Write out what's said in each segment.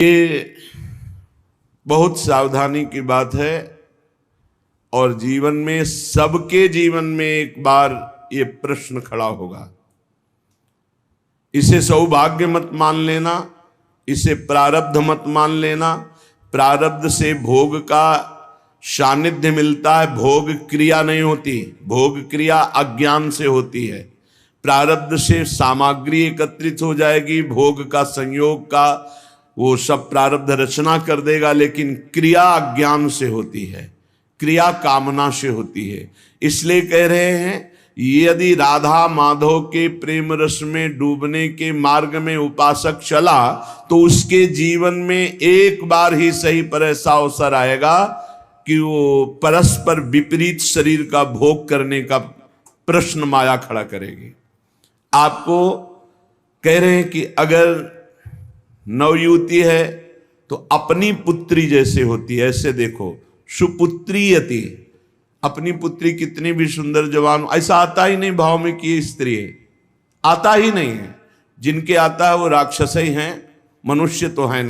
ये बहुत सावधानी की बात है और जीवन में, सबके जीवन में एक बार ये प्रश्न खड़ा होगा। इसे सौभाग्य मत मान लेना, इसे प्रारब्ध मत मान लेना। प्रारब्ध से भोग का सानिध्य मिलता है, भोग क्रिया नहीं होती। भोग क्रिया अज्ञान से होती है। प्रारब्ध से सामग्री एकत्रित हो जाएगी, भोग का संयोग का वो सब प्रारब्ध रचना कर देगा, लेकिन क्रिया अज्ञान से होती है, क्रिया कामना से होती है। इसलिए कह रहे हैं, यदि राधा माधव के प्रेम रस में डूबने के मार्ग में उपासक चला तो उसके जीवन में एक बार ही सही पर ऐसा अवसर आएगा कि वो परस्पर विपरीत शरीर का भोग करने का प्रश्न माया खड़ा करेगी। आपको कह रहे हैं कि अगर नवयुवती है तो अपनी पुत्री जैसे होती है, ऐसे देखो, सुपुत्रीयति, अपनी पुत्री कितनी भी सुंदर जवान, ऐसा आता ही नहीं भाव में कि ये स्त्री है, आता ही नहीं है। जिनके आता है वो राक्षस ही हैं, मनुष्य तो है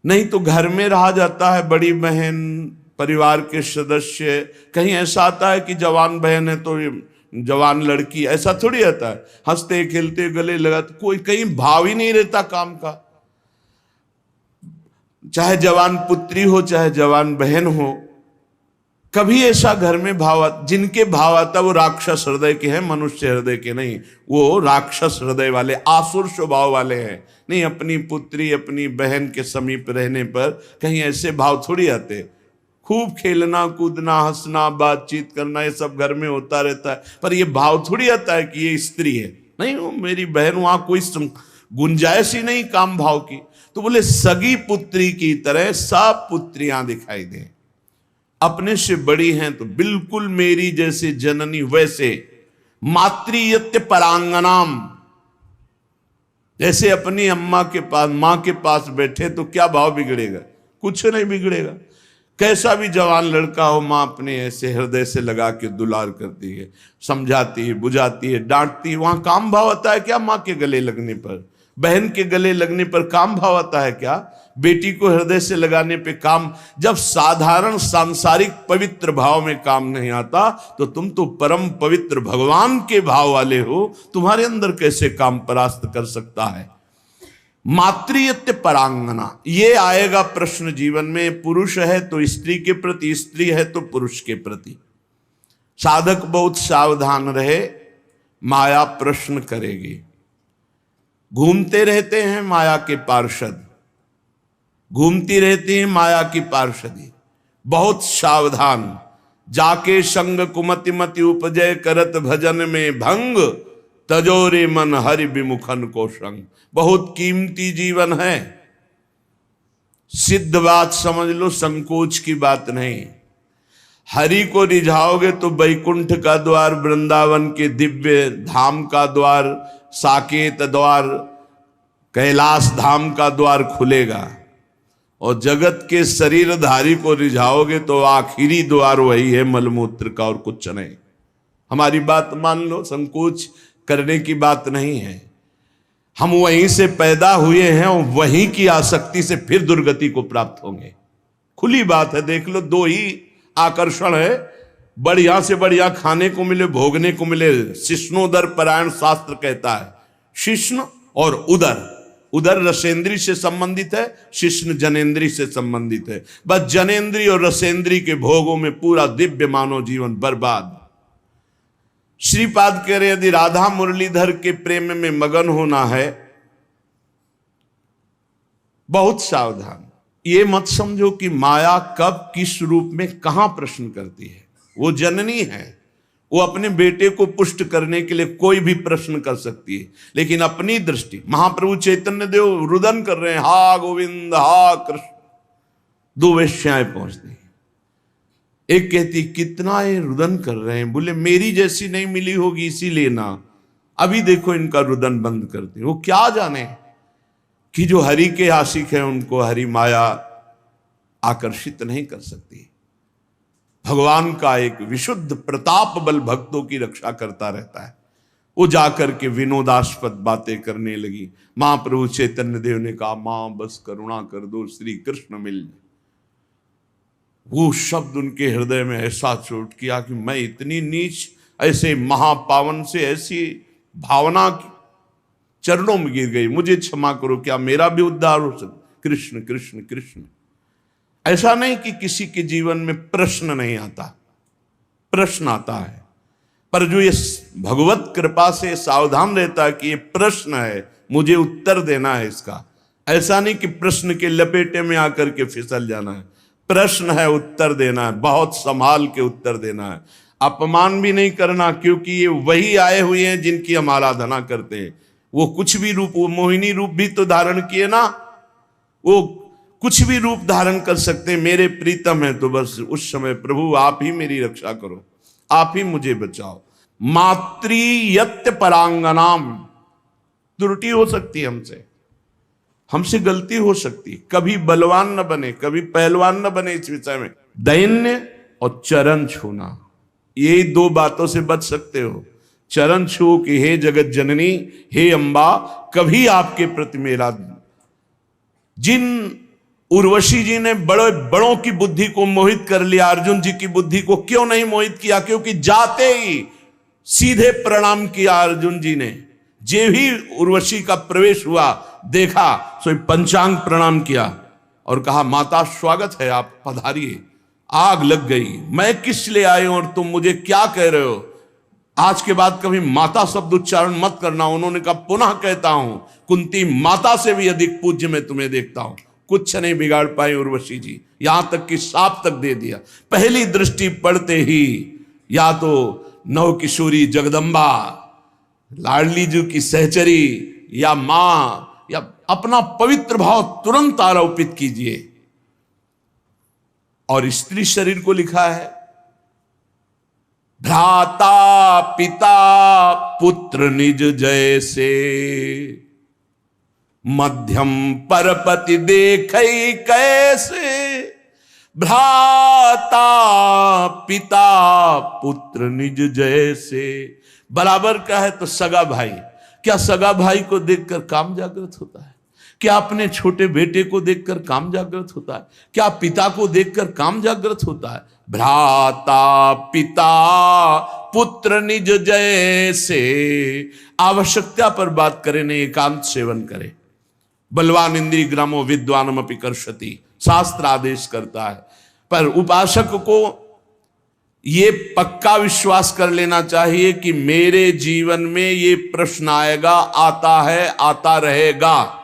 नहीं तो घर में रहा जाता है, बड़ी बहन, परिवार के सदस्य। कहीं ऐसा आता है कि जवान बहन है तो जवान लड़की, ऐसा थोड़ी आता है। हंसते खेलते गले लगाते, कोई कहीं भाव ही नहीं रहता काम का। चाहे जवान पुत्री हो चाहे जवान बहन हो, कभी ऐसा घर में भाव, जिनके भाव आता वो राक्षस हृदय के हैं, मनुष्य हृदय के नहीं। वो राक्षस हृदय वाले, आसुर स्वभाव वाले हैं। नहीं, अपनी पुत्री अपनी बहन के समीप रहने पर कहीं ऐसे भाव थोड़ी आते। खूब खेलना कूदना हंसना बातचीत करना ये सब घर में होता रहता है, पर ये भाव थोड़ी आता है कि ये स्त्री है। नहीं, वो मेरी बहन, वहां कोई गुंजाइश ही नहीं काम भाव की। तो बोले सगी पुत्री की तरह सब पुत्रियां दिखाई दें, अपने से बड़ी हैं तो बिल्कुल मेरी जैसे जननी वैसे। मातृयत्य परांगनाम, जैसे अपनी अम्मा के पास, मां के पास बैठे तो क्या भाव बिगड़ेगा? कुछ नहीं बिगड़ेगा। कैसा भी जवान लड़का हो, मां अपने ऐसे हृदय से लगा के दुलार करती है, समझाती है, बुझाती है, डांटती है। वहां काम भाव आता है क्या? मां के गले लगने पर, बहन के गले लगने पर काम भाव आता है क्या? बेटी को हृदय से लगाने पे काम। जब साधारण सांसारिक पवित्र भाव में काम नहीं आता तो तुम तो परम पवित्र भगवान के भाव वाले हो, तुम्हारे अंदर कैसे काम परास्त कर सकता है? मातृयत्य परांगना, ये आएगा प्रश्न जीवन में। पुरुष है तो स्त्री के प्रति, स्त्री है तो पुरुष के प्रति। साधक बहुत सावधान रहे, माया प्रश्न करेगी। घूमते रहते हैं माया के पार्षद, घूमती रहती है माया की पार्षदी। बहुत सावधान, जाके संग कुमति मति उपजय करत भजन में भंग, तजोरे मन हरि विमुखन को संग। बहुत कीमती जीवन है, सिद्ध बात समझ लो, संकोच की बात नहीं। हरि को रिझाओगे तो वैकुंठ का द्वार, वृंदावन के दिव्य धाम का द्वार, साकेत द्वार, कैलाश धाम का द्वार खुलेगा। और जगत के शरीरधारी को रिझाओगे तो आखिरी द्वार वही है, मलमूत्र का, और कुछ नहीं। हमारी बात मान लो, संकोच करने की बात नहीं है। हम वहीं से पैदा हुए हैं और वहीं की आसक्ति से फिर दुर्गति को प्राप्त होंगे। खुली बात है, देख लो, दो ही आकर्षण है, बढ़िया से बढ़िया खाने को मिले, भोगने को मिले। शिष्णोदर परायण शास्त्र कहता है, शिष्ण और उदर। उदर रसेंद्री से संबंधित है, शिष्ण जनेन्द्री से संबंधित है। बस जनेन्द्री और रसेंद्री के भोगों में पूरा दिव्य मानव जीवन बर्बाद। श्रीपाद कह रहे, यदि राधा मुरलीधर के प्रेम में मगन होना है, बहुत सावधान। ये मत समझो कि माया कब किस रूप में कहां प्रश्न करती है। वो जननी है, वो अपने बेटे को पुष्ट करने के लिए कोई भी प्रश्न कर सकती है, लेकिन अपनी दृष्टि। महाप्रभु चैतन्य देव रुदन कर रहे हैं, हा गोविंद हा कृष्ण। दो वेश्याएं पहुंचती, एक कहती कितना ये रुदन कर रहे हैं, बोले मेरी जैसी नहीं मिली होगी इसीलिए ना। अभी देखो इनका रुदन बंद करते। वो क्या जाने कि जो हरि के आशिक हैं उनको हरि माया आकर्षित नहीं कर सकती। भगवान का एक विशुद्ध प्रताप बल भक्तों की रक्षा करता रहता है। वो जाकर के विनोदास्पद बातें करने लगी। महाप्रभु चैतन्य देव ने कहा, मां बस करुणा कर दो, श्री कृष्ण मिल जाए। वो शब्द उनके हृदय में ऐसा चोट किया कि मैं इतनी नीच, ऐसे महापावन से ऐसी भावना की चरणों में गिर गई, मुझे क्षमा करो, क्या मेरा भी उद्धार हो सकता? कृष्ण कृष्ण कृष्ण। ऐसा नहीं कि किसी के जीवन में प्रश्न नहीं आता, प्रश्न आता है, पर जो ये भगवत कृपा से सावधान रहता है कि ये प्रश्न है, मुझे उत्तर देना है इसका। ऐसा नहीं कि प्रश्न के लपेटे में आकर के फिसल जाना है, प्रश्न है, उत्तर देना है, बहुत संभाल के उत्तर देना है। अपमान भी नहीं करना, क्योंकि ये वही आए हुए हैं जिनकी हम आराधना करते हैं। वो कुछ भी रूप, वो मोहिनी रूप भी तो धारण किए ना, वो कुछ भी रूप धारण कर सकते हैं। मेरे प्रीतम है तो बस उस समय प्रभु आप ही मेरी रक्षा करो, आप ही मुझे बचाओ। मातृयत्य परांगनाम, त्रुटि हो सकती है हमसे गलती हो सकती, कभी बलवान न बने, कभी पहलवान न बने इस विषय में। दैन्य और चरण छूना, ये दो बातों से बच सकते हो। चरण छू कि हे जगत जननी, हे अंबा, कभी आपके प्रति मेरा। जिन उर्वशी जी ने बड़ों की बुद्धि को मोहित कर लिया, अर्जुन जी की बुद्धि को क्यों नहीं मोहित किया? क्योंकि जाते ही सीधे प्रणाम किया अर्जुन जी ने। जे ही उर्वशी का प्रवेश हुआ, देखा सो पंचांग प्रणाम किया और कहा, माता स्वागत है, आप पधारिए। आग लग गई, मैं किस लिए आए और तुम मुझे क्या कह रहे हो? आज के बाद कभी माता शब्द उच्चारण मत करना। उन्होंने कहा, पुनः कहता हूं, कुंती माता से भी अधिक पूज्य मैं तुम्हें देखता हूं। कुछ नहीं बिगाड़ पाई उर्वशी जी, यहां तक कि साप तक दे दिया। पहली दृष्टि पड़ते ही या तो नव किशोरी जगदम्बा, लाडली जी की सहचरी, या मां, या अपना पवित्र भाव तुरंत आरोपित कीजिए। और स्त्री शरीर को लिखा है, भ्राता पिता पुत्र निज जैसे, मध्यम परपति देखै कैसे। भ्राता पिता पुत्र निज जैसे, बराबर का है तो सगा भाई। क्या सगा भाई को देखकर काम जागृत होता है? क्या अपने छोटे बेटे को देखकर काम जागृत होता है? क्या पिता को देखकर काम जागृत होता है? भ्राता पिता पुत्र निज जैसे। आवश्यकता पर बात करें, नहीं एकांत सेवन करें। बलवान इंद्रिय ग्रामो विद्वानम अपि कर्षति, शास्त्र आदेश करता है। पर उपासक को ये पक्का विश्वास कर लेना चाहिए कि मेरे जीवन में ये प्रश्न आएगा, आता है, आता रहेगा।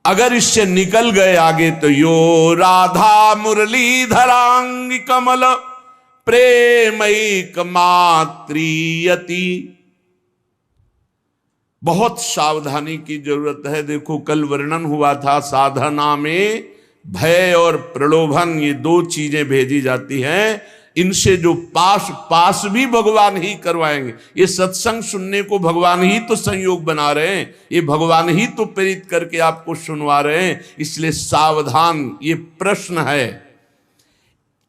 अगर इससे निकल गए आगे तो यो राधा मुरलीधरांग कमल प्रेमैक मात्रियति। बहुत सावधानी की जरूरत है। देखो, कल वर्णन हुआ था, साधना में भय और प्रलोभन, ये दो चीजें भेजी जाती हैं। इनसे जो पास भी भगवान ही करवाएंगे। ये सत्संग सुनने को भगवान ही तो संयोग बना रहे हैं, ये भगवान ही तो प्रेरित करके आपको सुनवा रहे हैं। इसलिए सावधान। ये प्रश्न है,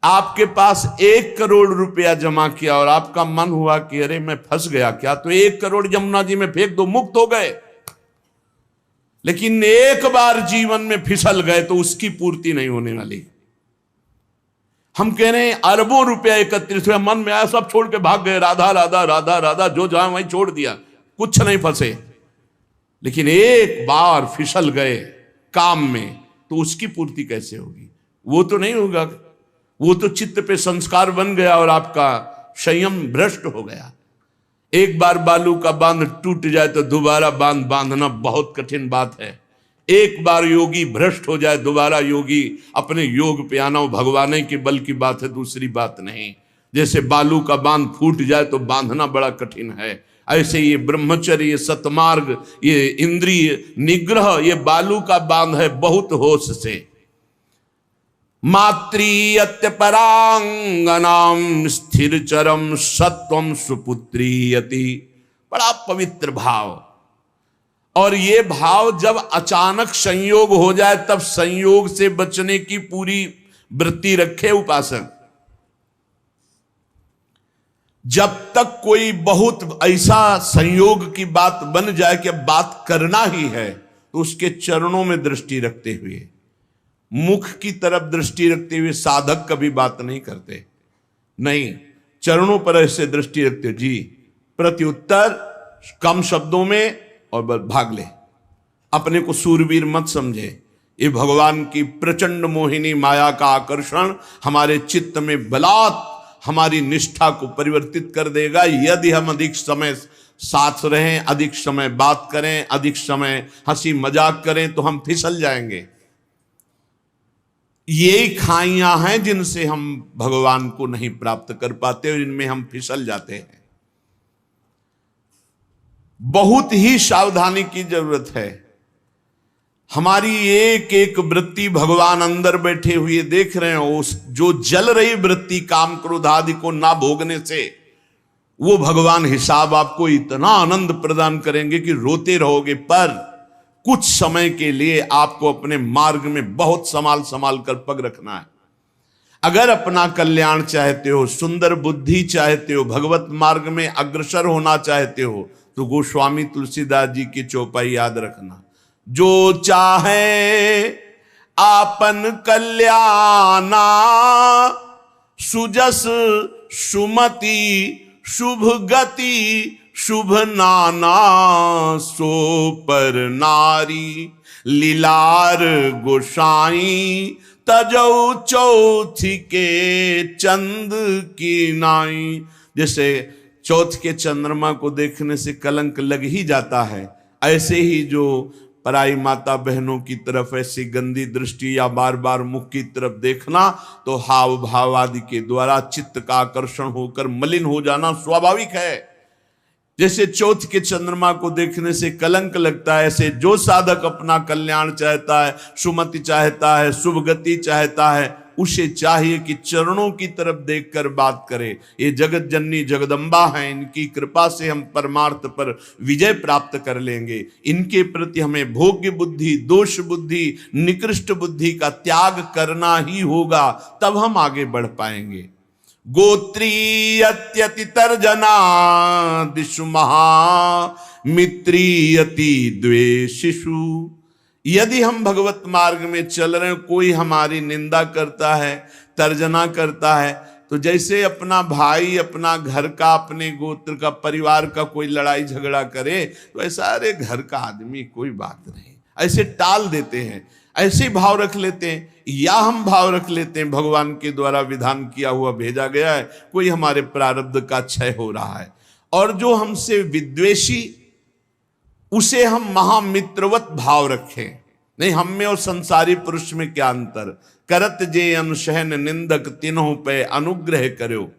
आपके पास 1 करोड़ रुपया जमा किया और आपका मन हुआ कि अरे मैं फंस गया क्या, तो 1 करोड़ यमुना जी में फेंक दो, मुक्त हो गए। लेकिन एक बार जीवन में फिसल गए तो उसकी पूर्ति नहीं होने वाली। हम कह रहे हैं अरबों रुपया एकत्रित हुआ, मन में आया सब छोड़ के भाग गए, राधा राधा राधा राधा, जो जहां वहीं छोड़ दिया, कुछ नहीं फंसे। लेकिन एक बार फिसल गए काम में तो उसकी पूर्ति कैसे होगी? वो तो नहीं होगा, वो तो चित्त पे संस्कार बन गया और आपका संयम भ्रष्ट हो गया। एक बार बालू का बांध टूट जाए तो दोबारा बांध बांधना बहुत कठिन बात है। एक बार योगी भ्रष्ट हो जाए, दोबारा योगी अपने योग पे आना भगवान के बल की बात है, दूसरी बात नहीं। जैसे बालू का बांध फूट जाए तो बांधना बड़ा कठिन है, ऐसे ये ब्रह्मचर्य, ये सतमार्ग, ये इंद्रिय निग्रह, ये बालू का बांध है, बहुत होश से। मातृयत्य परांगनाम स्थिर चरम सत्वम सुपुत्रीयति। बड़ा पवित्र भाव। और ये भाव जब अचानक संयोग हो जाए तब संयोग से बचने की पूरी वृत्ति रखे उपासक। जब तक कोई बहुत ऐसा संयोग की बात बन जाए कि अब बात करना ही है, तो उसके चरणों में दृष्टि रखते हुए, मुख की तरफ दृष्टि रखते हुए साधक कभी बात नहीं करते। नहीं, चरणों पर ऐसे दृष्टि रखते, जी प्रत्युत्तर कम शब्दों में और भाग ले। अपने को सूरवीर मत समझे। ये भगवान की प्रचंड मोहिनी माया का आकर्षण हमारे चित्त में बलात् हमारी निष्ठा को परिवर्तित कर देगा, यदि हम अधिक समय साथ रहें, अधिक समय बात करें, अधिक समय हंसी मजाक करें, तो हम फिसल जाएंगे। ये खाइयां हैं जिनसे हम भगवान को नहीं प्राप्त कर पाते और इनमें हम फिसल जाते हैं। बहुत ही सावधानी की जरूरत है। हमारी एक एक वृत्ति भगवान अंदर बैठे हुए देख रहे हैं। उस जो जल रही वृत्ति काम क्रोध आदि को ना भोगने से, वो भगवान हिसाब आपको इतना आनंद प्रदान करेंगे कि रोते रहोगे। पर कुछ समय के लिए आपको अपने मार्ग में बहुत संभाल संभाल कर पग रखना है। अगर अपना कल्याण चाहते हो, सुंदर बुद्धि चाहते हो, भगवत मार्ग में अग्रसर होना चाहते हो, तो गोस्वामी तुलसीदास जी की चौपाई याद रखना। जो चाहे आपन कल्याणा, सुजस सुमति शुभ गति शुभ नाना, सो पर नारी लीलार गोसाई, तजौ चौथी के चंद की नाई। जैसे चौथ के चंद्रमा को देखने से कलंक लग ही जाता है, ऐसे ही जो पराई माता बहनों की तरफ ऐसी गंदी दृष्टि या बार बार मुख की तरफ देखना, तो हाव भाव आदि के द्वारा चित्त का आकर्षण होकर मलिन हो जाना स्वाभाविक है। जैसे चौथ के चंद्रमा को देखने से कलंक लगता है, ऐसे जो साधक अपना कल्याण चाहता है, सुमति चाहता है, शुभ गति चाहता है, उसे चाहिए कि चरणों की तरफ देखकर बात करे। ये जगत जननी जगदम्बा है, इनकी कृपा से हम परमार्थ पर विजय प्राप्त कर लेंगे। इनके प्रति हमें भोग्य बुद्धि, दोष बुद्धि, निकृष्ट बुद्धि का त्याग करना ही होगा, तब हम आगे बढ़ पाएंगे। गोत्रीयत्यति तर्जना दिशु महा, मित्रीयति द्वेषिषु। यदि हम भगवत मार्ग में चल रहे हैं, कोई हमारी निंदा करता है, तर्जना करता है, तो जैसे अपना भाई, अपना घर का, अपने गोत्र का, परिवार का कोई लड़ाई झगड़ा करे, तो ऐसा अरे घर का आदमी कोई बात नहीं, ऐसे टाल देते हैं, ऐसे भाव रख लेते हैं। या हम भाव रख लेते हैं भगवान के द्वारा विधान किया हुआ भेजा गया है, कोई हमारे प्रारब्ध का क्षय हो रहा है, और जो हमसे विद्वेषी, उसे हम महामित्रवत भाव रखें। नहीं, हम में और संसारी पुरुष में क्या अंतर। करत जे अनुशहन निंदक, तीनों पे अनुग्रह करो।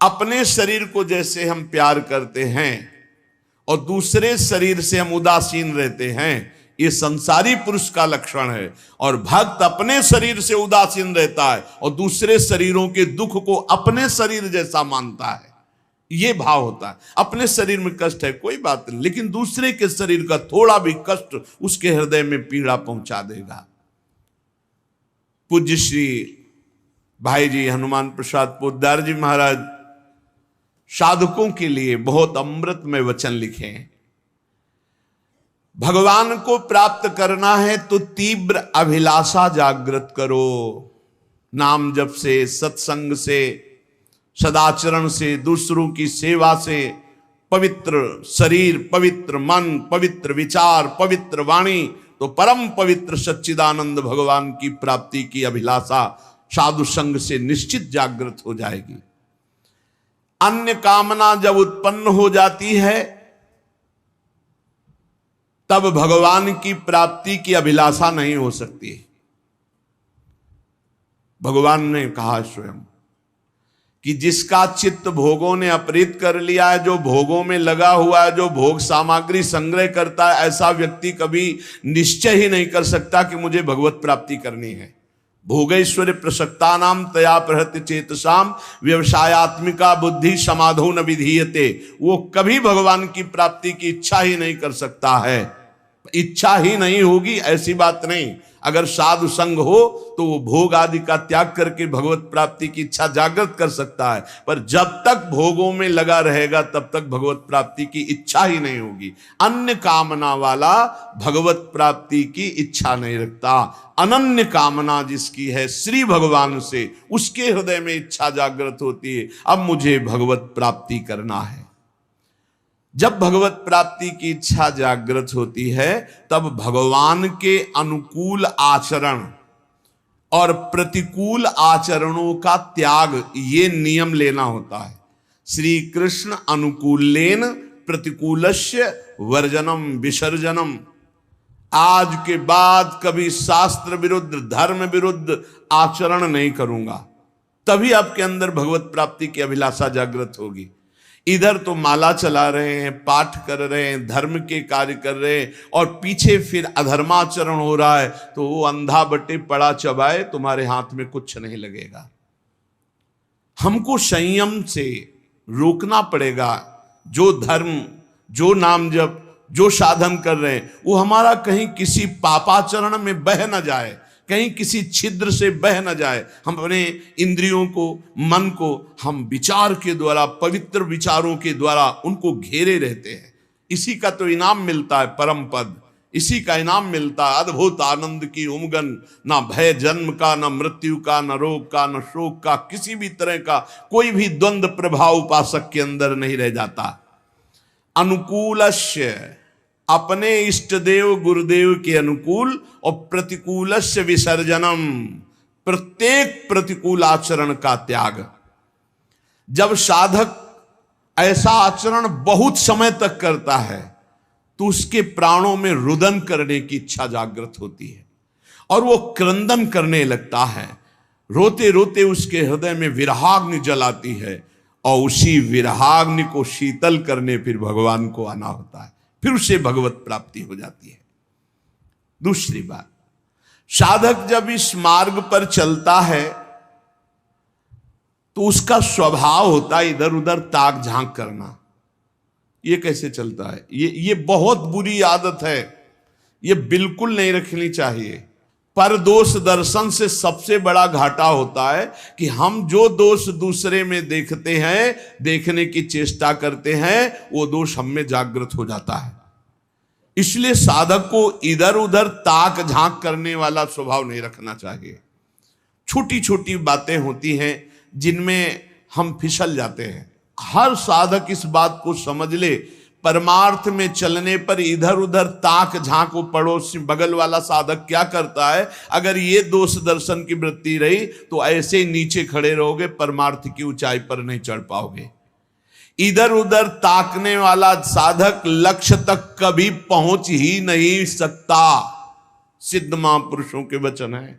अपने शरीर को जैसे हम प्यार करते हैं और दूसरे शरीर से हम उदासीन रहते हैं, ये संसारी पुरुष का लक्षण है। और भक्त अपने शरीर से उदासीन रहता है और दूसरे शरीरों के दुख को अपने शरीर जैसा मानता है। ये भाव होता है। अपने शरीर में कष्ट है कोई बात नहीं, लेकिन दूसरे के शरीर का थोड़ा भी कष्ट उसके हृदय में पीड़ा पहुंचा देगा। पूज्य श्री भाई जी हनुमान प्रसाद पोद्दार जी महाराज साधकों के लिए बहुत अमृतमय वचन लिखे हैं। भगवान को प्राप्त करना है तो तीव्र अभिलाषा जागृत करो। नाम जप से, सत्संग से, सदाचरण से, दूसरों की सेवा से, पवित्र शरीर, पवित्र मन, पवित्र विचार, पवित्र वाणी, तो परम पवित्र सच्चिदानंद भगवान की प्राप्ति की अभिलाषा साधु संग से निश्चित जागृत हो जाएगी। अन्य कामना जब उत्पन्न हो जाती है, तब भगवान की प्राप्ति की अभिलाषा नहीं हो सकती। भगवान ने कहा स्वयं कि जिसका चित्त भोगों ने अपहृत कर लिया है, जो भोगों में लगा हुआ है, जो भोग सामग्री संग्रह करता है, ऐसा व्यक्ति कभी निश्चय ही नहीं कर सकता कि मुझे भगवत प्राप्ति करनी है। भोगैश्वर्य प्रसक्ता नाम तया प्रहृत्य चेतसाम, व्यवसायत्मिका बुद्धि समाधो न विधीयते। वो कभी भगवान की प्राप्ति की इच्छा ही नहीं कर सकता है। इच्छा ही नहीं होगी ऐसी बात नहीं। अगर साधु संग हो तो वो भोग आदि का त्याग करके भगवत प्राप्ति की इच्छा जागृत कर सकता है, पर जब तक भोगों में लगा रहेगा तब तक भगवत प्राप्ति की इच्छा ही नहीं होगी। अन्य कामना वाला भगवत प्राप्ति की इच्छा नहीं रखता। अनन्य कामना जिसकी है श्री भगवान से, उसके हृदय में इच्छा जागृत होती है, अब मुझे भगवत प्राप्ति करना है। जब भगवत प्राप्ति की इच्छा जागृत होती है तब भगवान के अनुकूल आचरण और प्रतिकूल आचरणों का त्याग, ये नियम लेना होता है। श्री कृष्ण अनुकूलेन प्रतिकूलस्य वर्जनम विसर्जनम। आज के बाद कभी शास्त्र विरुद्ध, धर्म विरुद्ध आचरण नहीं करूंगा, तभी आपके अंदर भगवत प्राप्ति की अभिलाषा जागृत होगी। इधर तो माला चला रहे हैं, पाठ कर रहे हैं, धर्म के कार्य कर रहे हैं, और पीछे फिर अधर्माचरण हो रहा है, तो वो अंधा बटे पड़ा चबाए, तुम्हारे हाथ में कुछ नहीं लगेगा। हमको संयम से रोकना पड़ेगा। जो धर्म, जो नाम जप, जो साधन कर रहे हैं, वो हमारा कहीं किसी पापाचरण में बह न जाए, कहीं किसी छिद्र से बह न जाए। हम अपने इंद्रियों को, मन को हम विचार के द्वारा, पवित्र विचारों के द्वारा उनको घेरे रहते हैं। इसी का तो इनाम मिलता है परम पद, इसी का इनाम मिलता है अद्भुत आनंद की उमगन। ना भय जन्म का, ना मृत्यु का, ना रोग का, ना शोक का, किसी भी तरह का कोई भी द्वंद्व प्रभाव उपासक के अंदर नहीं रह जाता। अनुकूलस्य, अपने इष्ट देव गुरुदेव के अनुकूल, और प्रतिकूलस्य विसर्जनम, प्रत्येक प्रतिकूल आचरण का त्याग। जब साधक ऐसा आचरण बहुत समय तक करता है तो उसके प्राणों में रुदन करने की इच्छा जागृत होती है और वो क्रंदन करने लगता है। रोते रोते उसके हृदय में विरहाग्नि जलाती है, और उसी विरहाग्नि को शीतल करने फिर भगवान को आना होता है, फिर उसे भगवत प्राप्ति हो जाती है। दूसरी बात, साधक जब इस मार्ग पर चलता है तो उसका स्वभाव होता है इधर उधर ताक झांक करना। ये कैसे चलता है? ये बहुत बुरी आदत है, ये बिल्कुल नहीं रखनी चाहिए। पर दोष दर्शन से सबसे बड़ा घाटा होता है कि हम जो दोष दूसरे में देखते हैं, देखने की चेष्टा करते हैं, वो दोष हम में जागृत हो जाता है। इसलिए साधक को इधर उधर ताक झांक करने वाला स्वभाव नहीं रखना चाहिए। छोटी छोटी बातें होती हैं जिनमें हम फिसल जाते हैं। हर साधक इस बात को समझ ले, परमार्थ में चलने पर इधर उधर ताक झांक, वो पड़ोस बगल वाला साधक क्या करता है, अगर ये दोष दर्शन की वृत्ति रही तो ऐसे ही नीचे खड़े रहोगे, परमार्थ की ऊंचाई पर नहीं चढ़ पाओगे। इधर उधर ताकने वाला साधक लक्ष्य तक कभी पहुंच ही नहीं सकता। सिद्ध महापुरुषों के वचन है।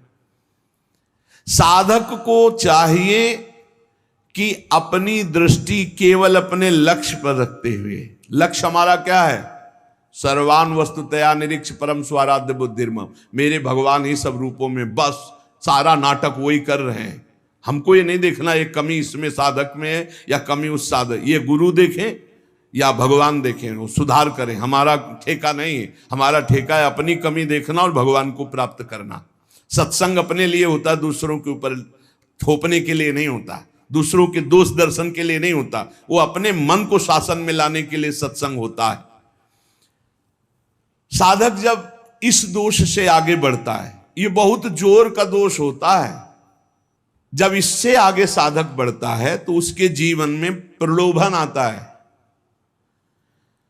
साधक को चाहिए कि अपनी दृष्टि केवल अपने लक्ष्य पर रखते हुए, लक्ष्य हमारा क्या है? सर्वान वस्तुतया निरीक्ष परम स्वाराध्य बुद्धिर्मम, मेरे भगवान ही सब रूपों में, बस सारा नाटक वही कर रहे हैं। हमको ये नहीं देखना ये कमी इसमें साधक में है या कमी उस साधक, ये गुरु देखें या भगवान देखें, वो सुधार करें, हमारा ठेका नहीं है। हमारा ठेका है अपनी कमी देखना और भगवान को प्राप्त करना। सत्संग अपने लिए होता, दूसरों के ऊपर थोपने के लिए नहीं होता, दूसरों के दोष दर्शन के लिए नहीं होता, वो अपने मन को शासन में लाने के लिए सत्संग होता है। साधक जब इस दोष से आगे बढ़ता है, ये बहुत जोर का दोष होता है, जब इससे आगे साधक बढ़ता है तो उसके जीवन में प्रलोभन आता है।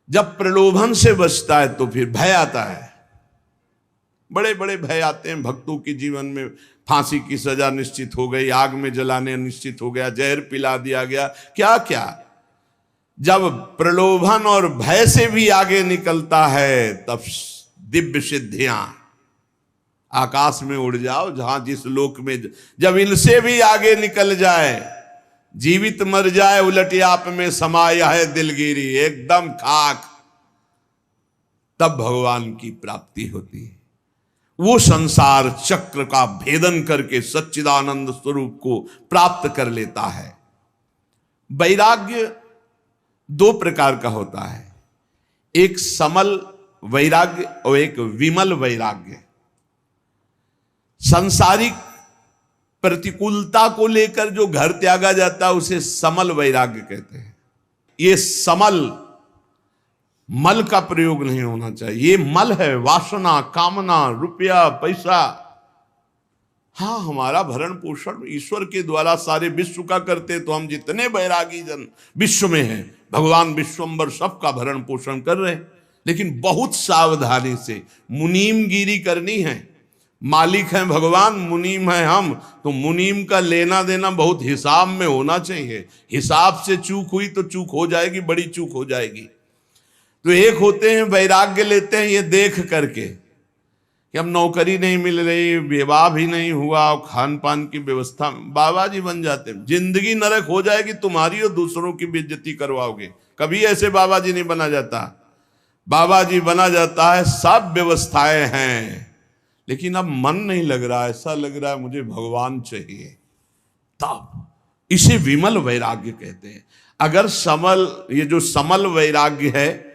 जब प्रलोभन से बचता है तो फिर भय आता है। बड़े बड़े भय आते हैं भक्तों के जीवन में। फांसी की सजा निश्चित हो गई, आग में जलाने निश्चित हो गया, जहर पिला दिया गया, क्या क्या। जब प्रलोभन और भय से भी आगे निकलता है तब दिव्य सिद्धियां, आकाश में उड़ जाओ जहां जिस लोक में, जब इनसे भी आगे निकल जाए, जीवित मर जाए उलट आप में समाया है दिलगिरी, एकदम खाक, तब भगवान की प्राप्ति होती है। वो संसार चक्र का भेदन करके सच्चिदानंद स्वरूप को प्राप्त कर लेता है। वैराग्य दो प्रकार का होता है, एक समल वैराग्य और एक विमल वैराग्य। सांसारिक प्रतिकूलता को लेकर जो घर त्यागा जाता है उसे समल वैराग्य कहते हैं। ये समल, मल का प्रयोग नहीं होना चाहिए। ये मल है वासना, कामना, रुपया, पैसा। हाँ, हमारा भरण पोषण ईश्वर के द्वारा सारे विश्व का करते, तो हम जितने बैरागी जन विश्व में हैं, भगवान विश्वम्बर सबका भरण पोषण कर रहे हैं। लेकिन बहुत सावधानी से मुनीमगिरी करनी है। मालिक हैं भगवान, मुनीम है हम, तो मुनीम का लेना देना बहुत हिसाब में होना चाहिए। हिसाब से चूक हुई तो चूक हो जाएगी, बड़ी चूक हो जाएगी। तो एक होते हैं वैराग्य लेते हैं ये देख करके कि अब नौकरी नहीं मिल रही, विवाह भी नहीं हुआ, खान पान की व्यवस्था, बाबा जी बन जाते हैं। जिंदगी नरक हो जाएगी तुम्हारी और दूसरों की बेइज्जती करवाओगे। कभी ऐसे बाबा जी नहीं बना जाता। बाबा जी बना जाता है, सब व्यवस्थाएं हैं, लेकिन अब मन नहीं लग रहा, ऐसा लग रहा है मुझे भगवान चाहिए। तब इसे विमल वैराग्य कहते हैं। अगर समल, ये जो समल वैराग्य है,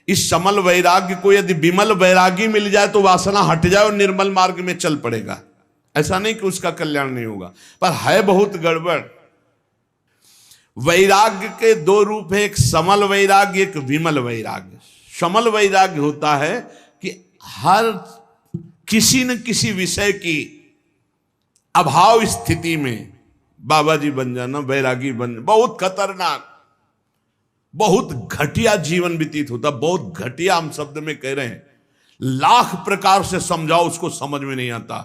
इस समल वैराग्य को यदि विमल वैरागी मिल जाए तो वासना हट जाए और निर्मल मार्ग में चल पड़ेगा। ऐसा नहीं कि उसका कल्याण नहीं होगा, पर है बहुत गड़बड़। वैराग्य के दो रूप है, एक समल वैराग्य, एक विमल वैराग्य। समल वैराग्य होता है कि हर किसी न किसी विषय की अभाव स्थिति में बाबा जी बन जाना, वैरागी बन, बहुत खतरनाक, बहुत घटिया जीवन व्यतीत होता। बहुत घटिया हम शब्द में कह रहे हैं, लाख प्रकार से समझाओ उसको समझ में नहीं आता।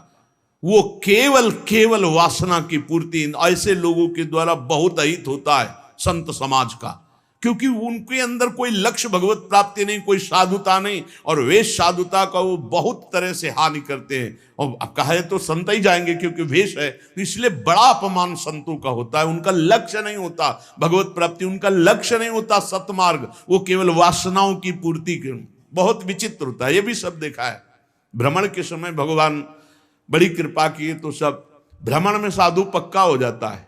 वो केवल वासना की पूर्ति ऐसे लोगों के द्वारा बहुत अहित होता है संत समाज का, क्योंकि उनके अंदर कोई लक्ष्य भगवत प्राप्ति नहीं, कोई साधुता नहीं, और वेश साधुता का वो बहुत तरह से हानि करते हैं। और अब कहे तो संत ही जाएंगे क्योंकि वेश है, तो इसलिए बड़ा अपमान संतों का होता है। उनका लक्ष्य नहीं होता भगवत प्राप्ति, उनका लक्ष्य नहीं होता सतमार्ग, वो केवल वासनाओं की पूर्ति के। बहुत विचित्र होता है, ये भी सब देखा है। भ्रमण के समय भगवान बड़ी कृपा की तो सब भ्रमण में साधु पक्का हो जाता है।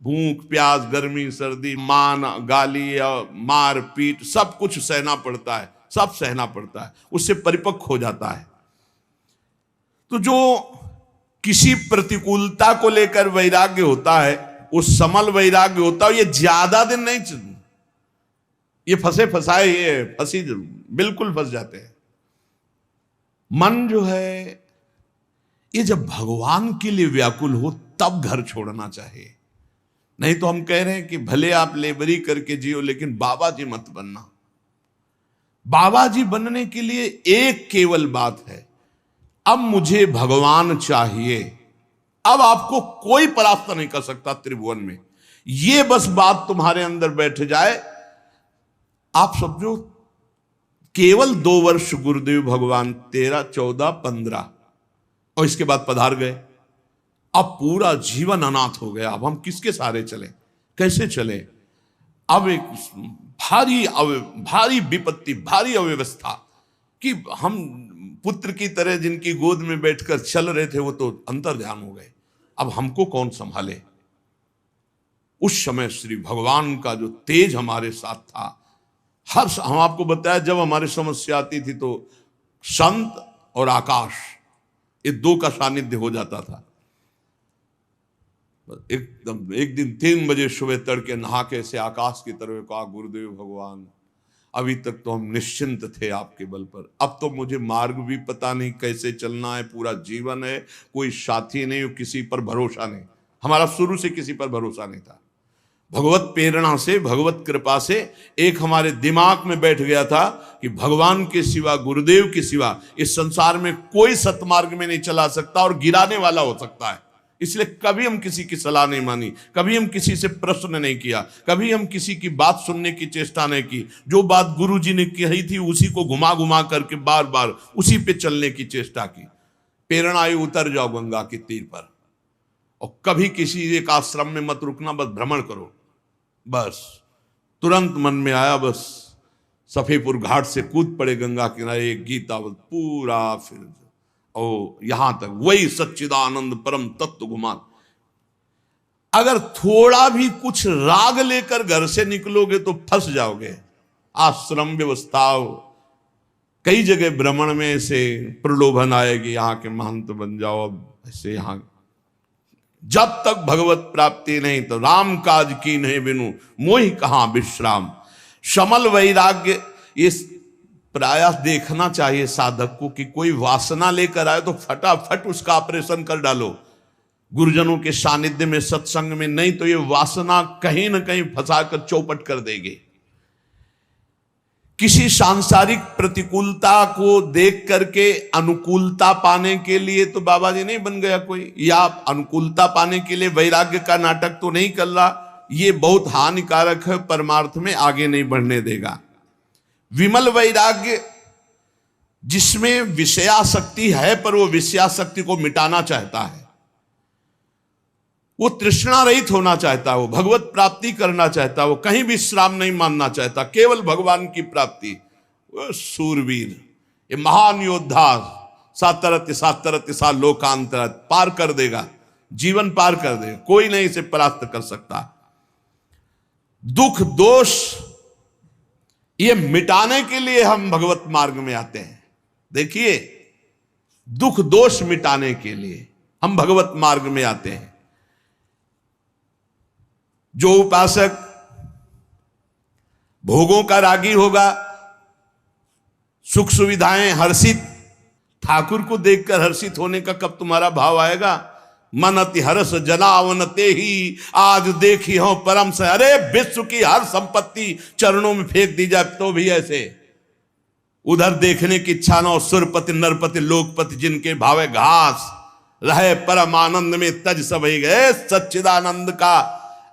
भूख प्यास गर्मी सर्दी मान गाली मार पीट सब कुछ सहना पड़ता है, सब सहना पड़ता है, उससे परिपक्व हो जाता है। तो जो किसी प्रतिकूलता को लेकर वैराग्य होता है वो समल वैराग्य होता है। ये ज्यादा दिन नहीं, ये फंसे फंसाए, ये फंसी बिल्कुल फंस जाते हैं। मन जो है ये जब भगवान के लिए व्याकुल हो तब घर छोड़ना चाहिए। नहीं तो हम कह रहे हैं कि भले आप लेबरी करके जियो लेकिन बाबा जी मत बनना। बाबा जी बनने के लिए एक केवल बात है, अब मुझे भगवान चाहिए। अब आपको कोई परास्त नहीं कर सकता त्रिभुवन में। ये बस बात तुम्हारे अंदर बैठ जाए, आप समझो केवल 2 वर्ष गुरुदेव भगवान 13, 14, 15 और इसके बाद पधार गए। अब पूरा जीवन अनाथ हो गया। अब हम किसके सहारे चले, कैसे चले? अब एक भारी विपत्ति, भारी अव्यवस्था कि हम पुत्र की तरह जिनकी गोद में बैठकर चल रहे थे वो तो अंतर्ध्यान हो गए। अब हमको कौन संभाले? उस समय श्री भगवान का जो तेज हमारे साथ था, हम आपको बताया जब हमारी समस्या आती थी तो संत और आकाश ये 2 का सानिध्य हो जाता था। एकदम एक दिन 3 बजे सुबह तड़के नहा के ऐसे आकाश की तरफ कहा, गुरुदेव भगवान अभी तक तो हम निश्चिंत थे आपके बल पर, अब तो मुझे मार्ग भी पता नहीं कैसे चलना है, पूरा जीवन है, कोई साथी नहीं, किसी पर भरोसा नहीं। हमारा शुरू से किसी पर भरोसा नहीं था। भगवत प्रेरणा से, भगवत कृपा से एक हमारे दिमाग में बैठ गया था कि भगवान के सिवा, गुरुदेव के सिवा इस संसार में कोई सतमार्ग में नहीं चला सकता और गिराने वाला हो सकता है। इसलिए कभी हम किसी की सलाह नहीं मानी, कभी हम किसी से प्रश्न नहीं किया, कभी हम किसी की बात सुनने की चेष्टा नहीं की। जो बात गुरु जी ने कही थी उसी को घुमा घुमा करके बार बार उसी पे चलने की चेष्टा की। प्रेरणा आई, उतर जाओ गंगा के तीर पर और कभी किसी एक आश्रम में मत रुकना, बस भ्रमण करो। बस तुरंत मन में आया, बस सफेपुर घाट से कूद पड़े गंगा किनारे, एक गीता पूरा फिर यहां तक वही सच्चिदानंद परम तत्व घुमा। अगर थोड़ा भी कुछ राग लेकर घर से निकलोगे तो फंस जाओगे। आश्रम व्यवस्था कई जगह भ्रमण में ऐसे प्रलोभन आएगी, यहाँ के महंत बन जाओ, अब ऐसे यहाँ। जब तक भगवत प्राप्ति नहीं तो राम काज की नहीं बिनु मोहि कहाँ विश्राम। शमल वैराग्य, इस प्रयास देखना चाहिए साधक को कि कोई वासना लेकर आए तो फटाफट उसका ऑपरेशन कर डालो गुरुजनों के सानिध्य में, सत्संग में, नहीं तो ये वासना कहीं ना कहीं फंसाकर चौपट कर देगी। किसी सांसारिक प्रतिकूलता को देख करके अनुकूलता पाने के लिए तो बाबा जी नहीं बन गया कोई, या अनुकूलता पाने के लिए वैराग्य का नाटक तो नहीं कर रहा। ये बहुत हानिकारक है, परमार्थ में आगे नहीं बढ़ने देगा। विमल वैराग्य जिसमें विषयासक्ति है पर वो विषयासक्ति को मिटाना चाहता है, वो तृष्णा रहित होना चाहता है, वो भगवत प्राप्ति करना चाहता है, वो कहीं भी विश्राम नहीं मानना चाहता, केवल भगवान की प्राप्ति। वो सूरवीर, ये महान योद्धा सातरत सातरत सा लोकांतरत पार कर देगा, जीवन पार कर देगा, कोई नहीं इसे परास्त कर सकता। दुख दोष ये मिटाने के लिए हम भगवत मार्ग में आते हैं। देखिए, दुख दोष मिटाने के लिए हम भगवत मार्ग में आते हैं। जो उपासक भोगों का रागी होगा, सुख सुविधाएं हर्षित, ठाकुर को देखकर हर्षित होने का कब तुम्हारा भाव आएगा? मन अति हर्ष जनावनते ही आज देखी हो परम से। अरे विश्व की हर संपत्ति चरणों में फेंक दी जाए तो भी ऐसे, उधर देखने की इच्छा न हो। सुरपति नरपति लोकपति जिनके भावे घास रहे, परम आनंद में तज सब ही गए। सच्चिदानंद का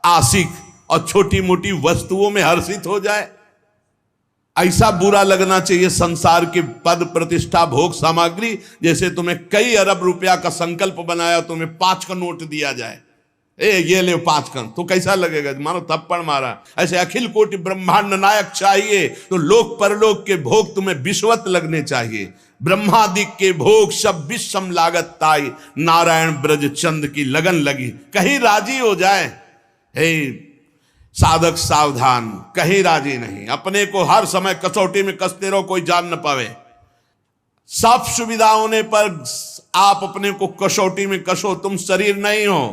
आशिक और छोटी मोटी वस्तुओं में हर्षित हो जाए, ऐसा बुरा लगना चाहिए संसार के पद प्रतिष्ठा भोग सामग्री। जैसे तुम्हें कई अरब रुपया का संकल्प बनाया, तुम्हें 5 का नोट दिया जाए, ये ले 5 का, तो कैसा लगेगा? मानो थप्पड़ मारा। ऐसे अखिल कोटि ब्रह्मांड नायक चाहिए तो लोक परलोक के भोग तुम्हें विश्वत लगने चाहिए। ब्रह्मादि के भोग सब विषम लागत ताई, नारायण ब्रज चंद की लगन लगी। कहीं राजी हो जाए, हे साधक सावधान, कहीं राजी नहीं। अपने को हर समय कसौटी में कसते रहो, कोई जान न पावे। सब सुविधा होने पर आप अपने को कसौटी में कसो। तुम शरीर नहीं हो,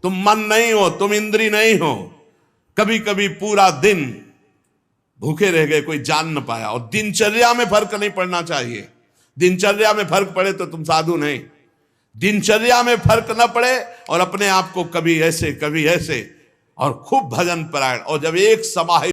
तुम मन नहीं हो, तुम इंद्री नहीं हो। कभी कभी पूरा दिन भूखे रह गए, कोई जान न पाया। और दिनचर्या में फर्क नहीं पड़ना चाहिए। दिनचर्या में फर्क पड़े तो तुम साधु नहीं। दिनचर्या में फर्क न पड़े और अपने आप को कभी ऐसे कभी ऐसे, और खूब भजन परायण। और जब एक समाहित